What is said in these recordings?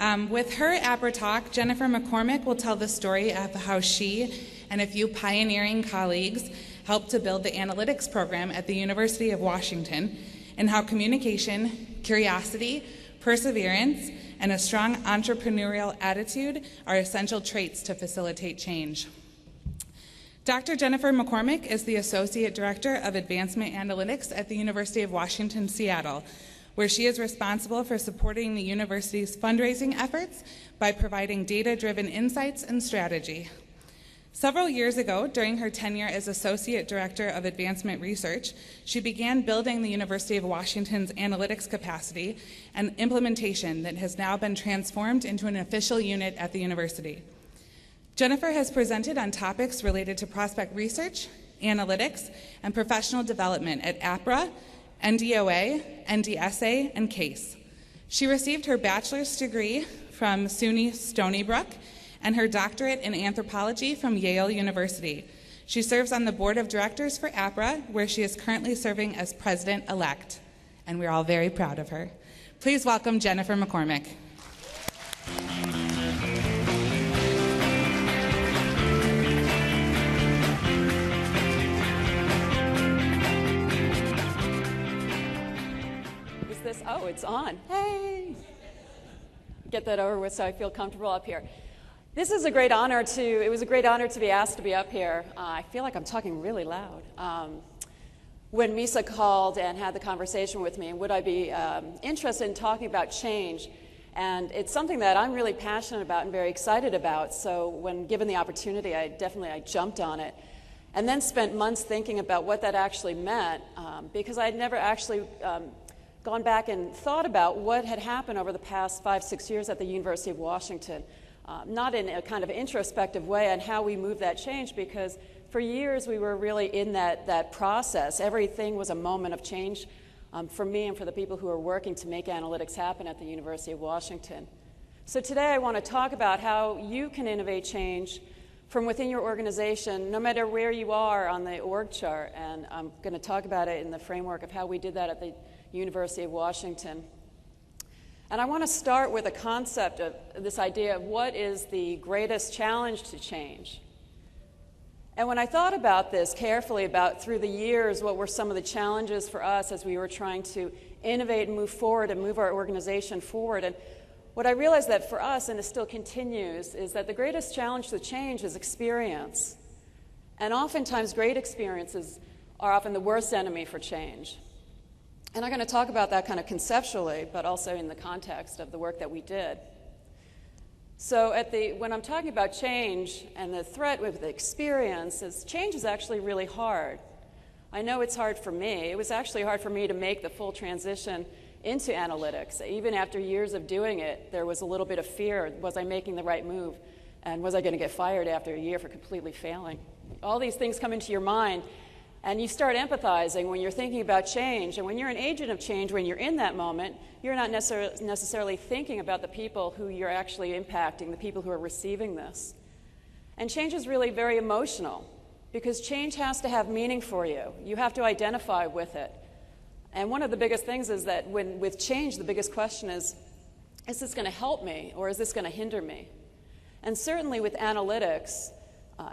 With her Apra talk, Jennifer McCormick will tell the story of how she and a few pioneering colleagues helped to build the analytics program at the University of Washington, and how communication, curiosity, perseverance, and a strong entrepreneurial attitude are essential traits to facilitate change. Dr. Jennifer McCormick is the Associate Director of Advancement Analytics at the University of Washington, Seattle, where she is responsible for supporting the university's fundraising efforts by providing data-driven insights and strategy. Several years ago, during her tenure as Associate Director of Advancement Research, she began building the University of Washington's analytics capacity and implementation that has now been transformed into an official unit at the university. Jennifer has presented on topics related to prospect research, analytics, and professional development at Apra, NDOA, NDSA, and CASE. She received her bachelor's degree from SUNY Stony Brook and her doctorate in anthropology from Yale University. She serves on the board of directors for Apra, where she is currently serving as president-elect, and we're all very proud of her. Please welcome Jennifer McCormick. Oh, it's on. Hey! Get that over with so I feel comfortable up here. It was a great honor to be asked to be up here. I feel like I'm talking really loud. When Misa called and had the conversation with me, would I be interested in talking about change? And it's something that I'm really passionate about and very excited about. So when given the opportunity, I jumped on it. And then spent months thinking about what that actually meant, because I'd never actually gone back and thought about what had happened over the past 5-6 years at the University of Washington. Not in a kind of introspective way on how we moved that change, because for years we were really in that process. Everything was a moment of change for me and for the people who are working to make analytics happen at the University of Washington. So today I want to talk about how you can innovate change from within your organization, no matter where you are on the org chart. And I'm going to talk about it in the framework of how we did that at the University of Washington. And I want to start with a concept of this idea of what is the greatest challenge to change. And when I thought about this carefully, about through the years, what were some of the challenges for us as we were trying to innovate and move forward and move our organization forward, and what I realized that for us, and it still continues, is that the greatest challenge to change is experience. And oftentimes great experiences are often the worst enemy for change. And I'm going to talk about that kind of conceptually, but also in the context of the work that we did. So when I'm talking about change and the threat with the experience, change is actually really hard. I know it's hard for me. It was actually hard for me to make the full transition into analytics. Even after years of doing it, there was a little bit of fear. Was I making the right move? And was I going to get fired after a year for completely failing? All these things come into your mind. And you start empathizing when you're thinking about change. And when you're an agent of change, when you're in that moment, you're not necessarily thinking about the people who you're actually impacting, the people who are receiving this. And change is really very emotional, because change has to have meaning for you. You have to identify with it. And one of the biggest things is that with change, the biggest question is this going to help me, or is this going to hinder me? And certainly with analytics,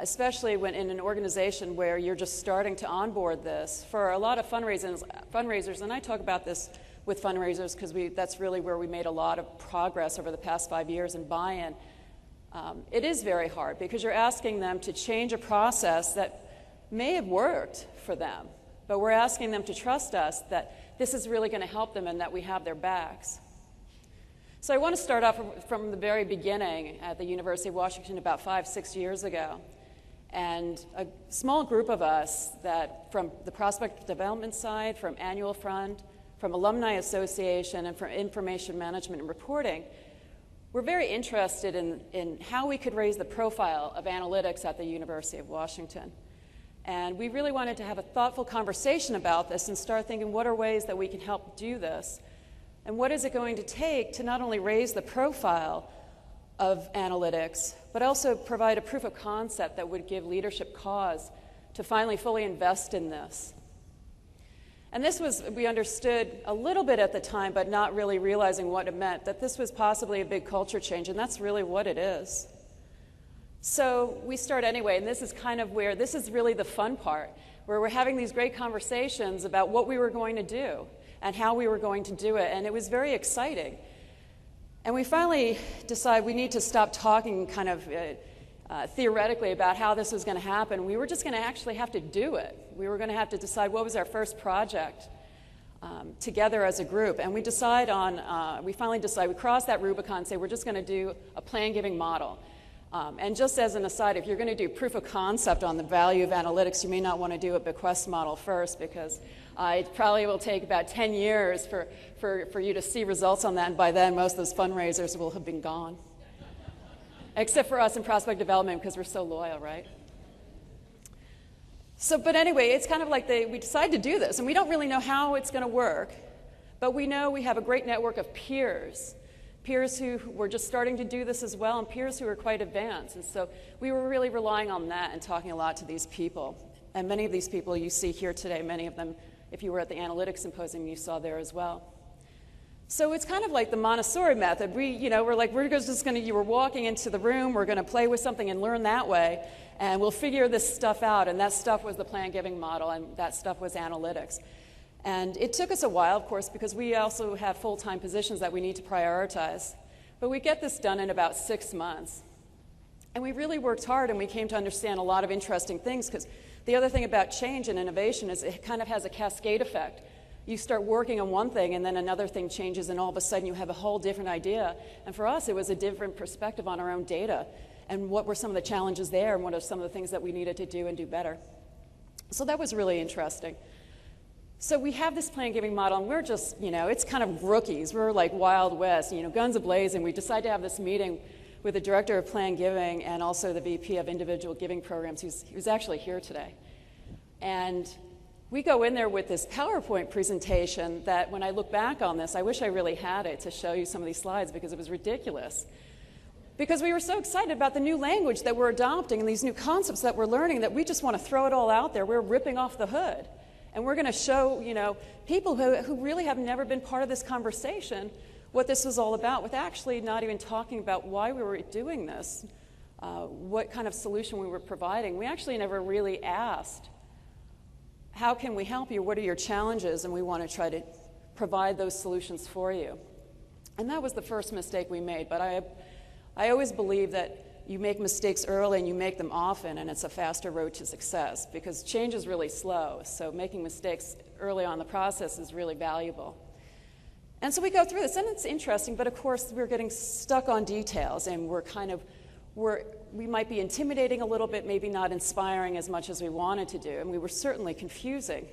especially when in an organization where you're just starting to onboard this, for a lot of fundraisers, and I talk about this with fundraisers because that's really where we made a lot of progress over the past 5 years in buy-in. It is very hard because you're asking them to change a process that may have worked for them, but we're asking them to trust us that this is really going to help them and that we have their backs. So I want to start off from the very beginning at the University of Washington about 5-6 years ago. And a small group of us that from the prospect development side, from annual fund, from alumni association, and from information management and reporting, were very interested in how we could raise the profile of analytics at the University of Washington. And we really wanted to have a thoughtful conversation about this and start thinking, what are ways that we can help do this? And what is it going to take to not only raise the profile of analytics, but also provide a proof of concept that would give leadership cause to finally fully invest in this. And this was, we understood a little bit at the time, but not really realizing what it meant, that this was possibly a big culture change, and that's really what it is. So we start anyway, and this is kind of where, this is really the fun part, where we're having these great conversations about what we were going to do and how we were going to do it, and it was very exciting. And we finally decided we need to stop talking kind of theoretically about how this was going to happen. We were just going to actually have to do it. We were going to have to decide what was our first project together as a group. And we finally decided, we crossed that Rubicon and say we're just going to do a plan-giving model. And just as an aside, if you're going to do proof of concept on the value of analytics, you may not want to do a bequest model first, because it probably will take about 10 years for you to see results on that, and by then most of those fundraisers will have been gone. Except for us in prospect development, because we're so loyal, right? But anyway, it's kind of like we decide to do this, and we don't really know how it's going to work, but we know we have a great network of peers who were just starting to do this as well, and peers who are quite advanced. And so we were really relying on that and talking a lot to these people. And many of these people you see here today, many of them, if you were at the analytics symposium, you saw there as well. So it's kind of like the Montessori method. You were walking into the room, we're going to play with something and learn that way, and we'll figure this stuff out. And that stuff was the plan-giving model, and that stuff was analytics. And it took us a while, of course, because we also have full-time positions that we need to prioritize. But we get this done in about 6 months. And we really worked hard, and we came to understand a lot of interesting things, because the other thing about change and innovation is it kind of has a cascade effect. You start working on one thing, and then another thing changes, and all of a sudden you have a whole different idea. And for us, it was a different perspective on our own data, and what were some of the challenges there, and what are some of the things that we needed to do and do better. So that was really interesting. So we have this plan-giving model, and we're just, it's kind of rookies. We're like Wild West, guns a-blazing. We decide to have this meeting with the director of plan giving and also the VP of individual giving programs, who's actually here today. And we go in there with this PowerPoint presentation that when I look back on this, I wish I really had it to show you some of these slides, because it was ridiculous. Because we were so excited about the new language that we're adopting and these new concepts that we're learning that we just want to throw it all out there. We're ripping off the hood. And we're going to show, people who really have never been part of this conversation what this was all about, with actually not even talking about why we were doing this, what kind of solution we were providing. We actually never really asked, how can we help you? What are your challenges? And we want to try to provide those solutions for you. And that was the first mistake we made. But I always believe that you make mistakes early and you make them often, and it's a faster road to success, because change is really slow. So making mistakes early on in the process is really valuable. And so we go through this, and it's interesting, but of course we're getting stuck on details, and we might be intimidating a little bit, maybe not inspiring as much as we wanted to do, and we were certainly confusing.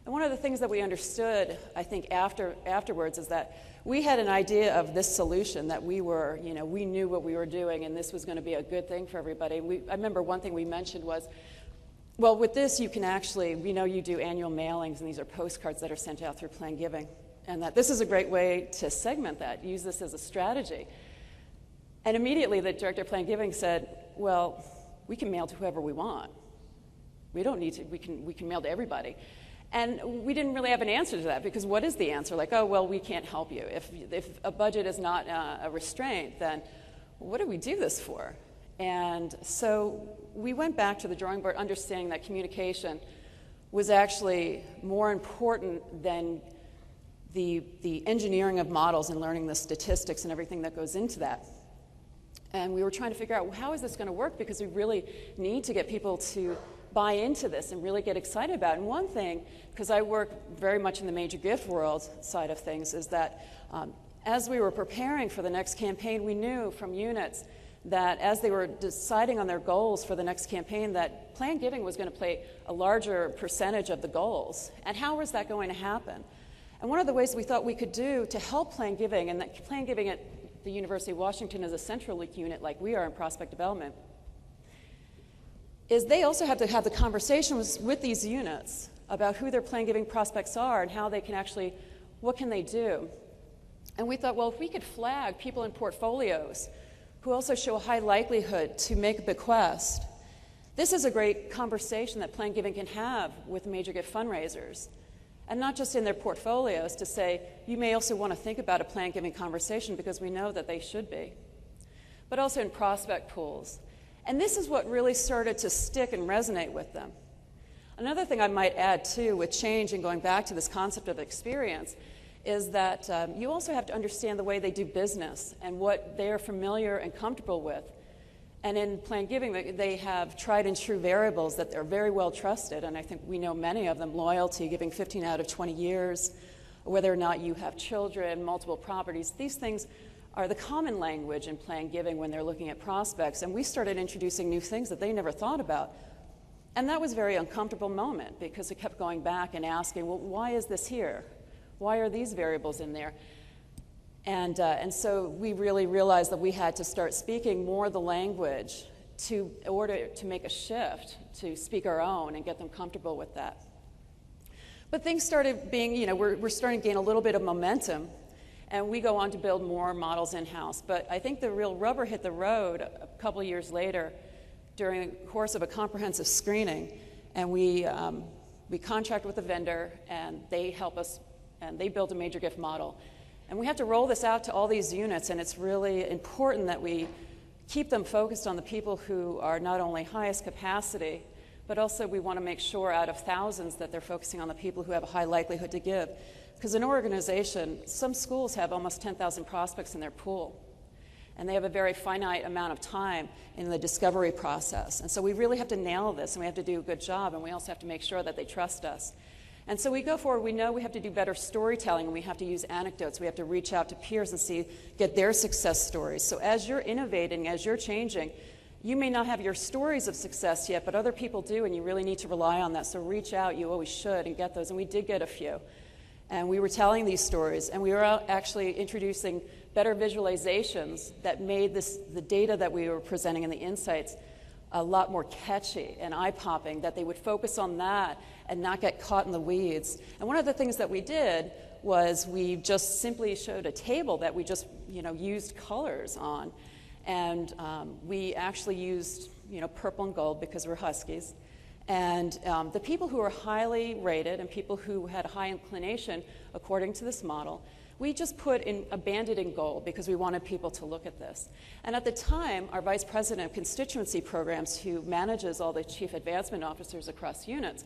And one of the things that we understood, I think, afterwards is that we had an idea of this solution, that we knew what we were doing, and this was going to be a good thing for everybody. I remember one thing we mentioned was, well, with this you can actually, you do annual mailings, and these are postcards that are sent out through plan giving, and that this is a great way to segment that, use this as a strategy. And immediately the director of plan giving said, well, we can mail to whoever we want. We don't need to, we can mail to everybody. And we didn't really have an answer to that, because what is the answer? Like, oh, well, we can't help you. If a budget is not a restraint, then what do we do this for? And so we went back to the drawing board, understanding that communication was actually more important than the engineering of models and learning the statistics and everything that goes into that. And we were trying to figure out, well, how is this going to work? Because we really need to get people to buy into this and really get excited about it. And one thing, because I work very much in the major gift world side of things, is that as we were preparing for the next campaign, we knew from units that as they were deciding on their goals for the next campaign, that plan giving was going to play a larger percentage of the goals. And how was that going to happen? And one of the ways we thought we could do to help plan giving, and that plan giving at the University of Washington is a central unit like we are in prospect development, is they also have to have the conversations with these units about who their plan giving prospects are and how they can actually, what can they do? And we thought, well, if we could flag people in portfolios who also show a high likelihood to make a bequest, this is a great conversation that plan giving can have with major gift fundraisers. And not just in their portfolios to say, you may also want to think about a plan giving conversation because we know that they should be, but also in prospect pools. And this is what really started to stick and resonate with them. Another thing I might add too with change and going back to this concept of experience is that you also have to understand the way they do business and what they are familiar and comfortable with. And in plan giving, they have tried and true variables that are very well trusted, and I think we know many of them: loyalty, giving 15 out of 20 years, whether or not you have children, multiple properties. These things are the common language in plan giving when they're looking at prospects, and we started introducing new things that they never thought about. And that was a very uncomfortable moment because it kept going back and asking, well, why is this here? Why are these variables in there? And so we really realized that we had to start speaking more the language in order to make a shift, to speak our own and get them comfortable with that. But things started being, we're starting to gain a little bit of momentum, and we go on to build more models in-house. But I think the real rubber hit the road a couple of years later during the course of a comprehensive screening, and we contract with a vendor, and they help us, and they build a major gift model. And we have to roll this out to all these units, and it's really important that we keep them focused on the people who are not only highest capacity, but also we want to make sure out of thousands that they're focusing on the people who have a high likelihood to give. Because in an organization, some schools have almost 10,000 prospects in their pool, and they have a very finite amount of time in the discovery process. And so we really have to nail this, and we have to do a good job, and we also have to make sure that they trust us. And so we go forward, we know we have to do better storytelling, and we have to use anecdotes. We have to reach out to peers and get their success stories. So as you're innovating, as you're changing, you may not have your stories of success yet, but other people do, and you really need to rely on that. So reach out, you always should, and get those. And we did get a few. And we were telling these stories, and we were actually introducing better visualizations that made the data that we were presenting and the insights a lot more catchy and eye-popping, that they would focus on that and not get caught in the weeds. And one of the things that we did was we just simply showed a table that we just used colors on. And we actually used purple and gold because we're Huskies. And the people who were highly rated and people who had a high inclination, according to this model, we just put in a banded in gold because we wanted people to look at this. And at the time, our vice president of constituency programs, who manages all the chief advancement officers across units,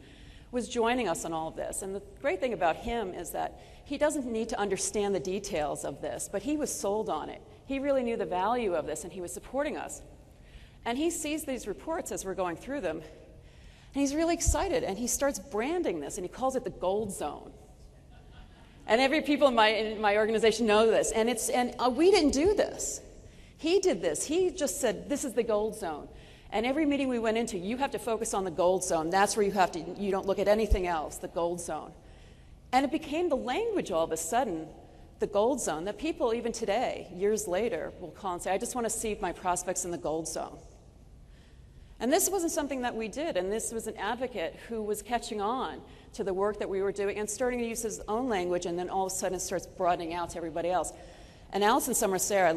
was joining us on all of this. And the great thing about him is that he doesn't need to understand the details of this, but he was sold on it. He really knew the value of this, and he was supporting us. And he sees these reports as we're going through them, and he's really excited, and he starts branding this, and he calls it the gold zone. And every people in my organization know this, and we didn't do this. He did this. He just said, this is the gold zone. And every meeting we went into, you have to focus on the gold zone. That's where you don't look at anything else, the gold zone. And it became the language all of a sudden, the gold zone, that people even today, years later, will call and say, I just want to see my prospects in the gold zone. And this wasn't something that we did, and this was an advocate who was catching on to the work that we were doing and starting to use his own language, and then all of a sudden it starts broadening out to everybody else. And Alison Somerset,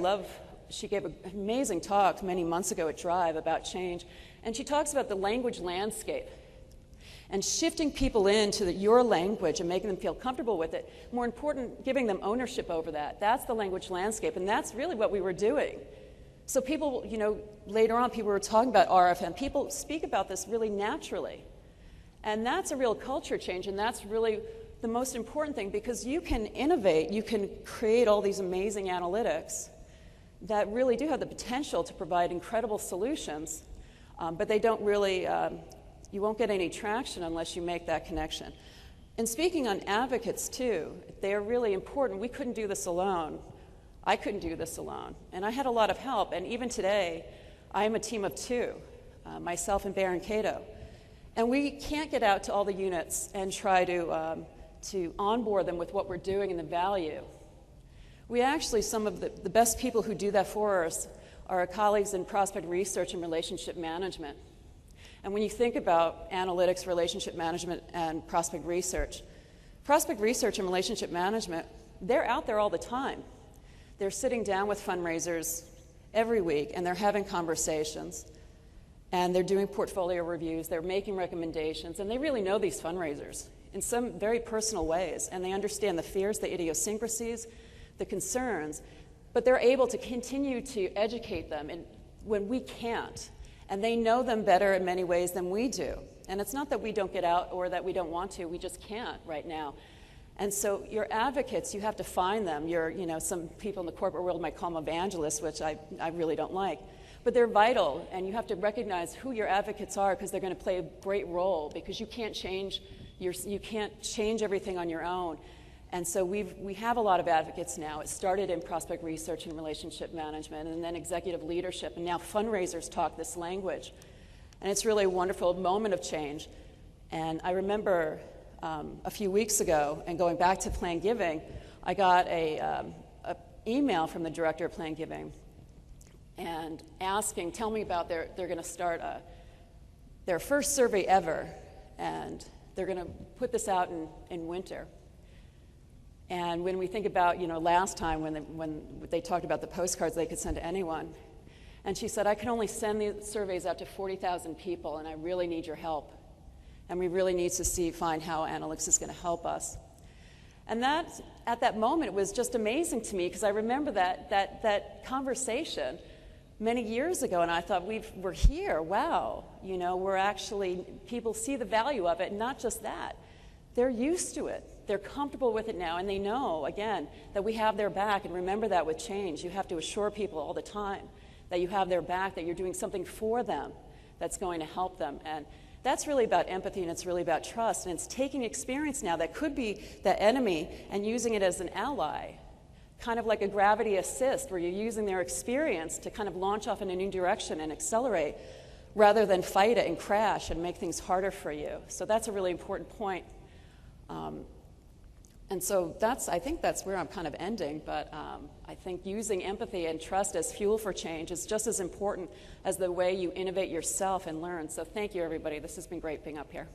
she gave an amazing talk many months ago at Drive about change, and she talks about the language landscape and shifting people into your language and making them feel comfortable with it. More important, giving them ownership over that. That's the language landscape, and that's really what we were doing. So people, later on, people were talking about RFM. People speak about this really naturally. And that's a real culture change, and that's really the most important thing, because you can innovate, you can create all these amazing analytics that really do have the potential to provide incredible solutions, but they don't really, you won't get any traction unless you make that connection. And speaking on advocates too, they are really important. We couldn't do this alone. I couldn't do this alone, and I had a lot of help, and even today, I am a team of two, myself and Baron Cato. And we can't get out to all the units and try to onboard them with what we're doing and the value. We actually, some of the best people who do that for us are our colleagues in prospect research and relationship management. And when you think about analytics, relationship management, and prospect research and relationship management, they're out there all the time. They're sitting down with fundraisers every week, and they're having conversations, and they're doing portfolio reviews, they're making recommendations, and they really know these fundraisers. in some very personal ways, and they understand the fears, the idiosyncrasies, the concerns, but they're able to continue to educate them when we can't. And they know them better in many ways than we do. And it's not that we don't get out or that we don't want to, we just can't right now. And so your advocates, you have to find them. Some people in the corporate world might call them evangelists, which I really don't like. But they're vital, and you have to recognize who your advocates are, because they're going to play a great role, because you can't change everything on your own. And so we have a lot of advocates now. It started in prospect research and relationship management, and then executive leadership, and now fundraisers talk this language. And it's really a wonderful moment of change. And I remember a few weeks ago, and going back to Plan Giving, I got a email from the director of Plan Giving and asking, tell me about they're going to start their first survey ever, and they're going to put this out in winter. And when we think about, last time when they talked about the postcards they could send to anyone, and she said, I can only send the surveys out to 40,000 people, and I really need your help. And we really need to find how analytics is going to help us. And that, at that moment, it was just amazing to me, because I remember that conversation many years ago, and I thought, we're here, wow. We're actually, people see the value of it, and not just that. They're used to it. They're comfortable with it now, and they know, again, that we have their back. And remember that with change. You have to assure people all the time that you have their back, that you're doing something for them that's going to help them. And that's really about empathy, and it's really about trust. And it's taking experience now that could be the enemy and using it as an ally, kind of like a gravity assist, where you're using their experience to kind of launch off in a new direction and accelerate, rather than fight it and crash and make things harder for you. So that's a really important point. And so I think that's where I'm kind of ending, but I think using empathy and trust as fuel for change is just as important as the way you innovate yourself and learn. So thank you, everybody. This has been great being up here.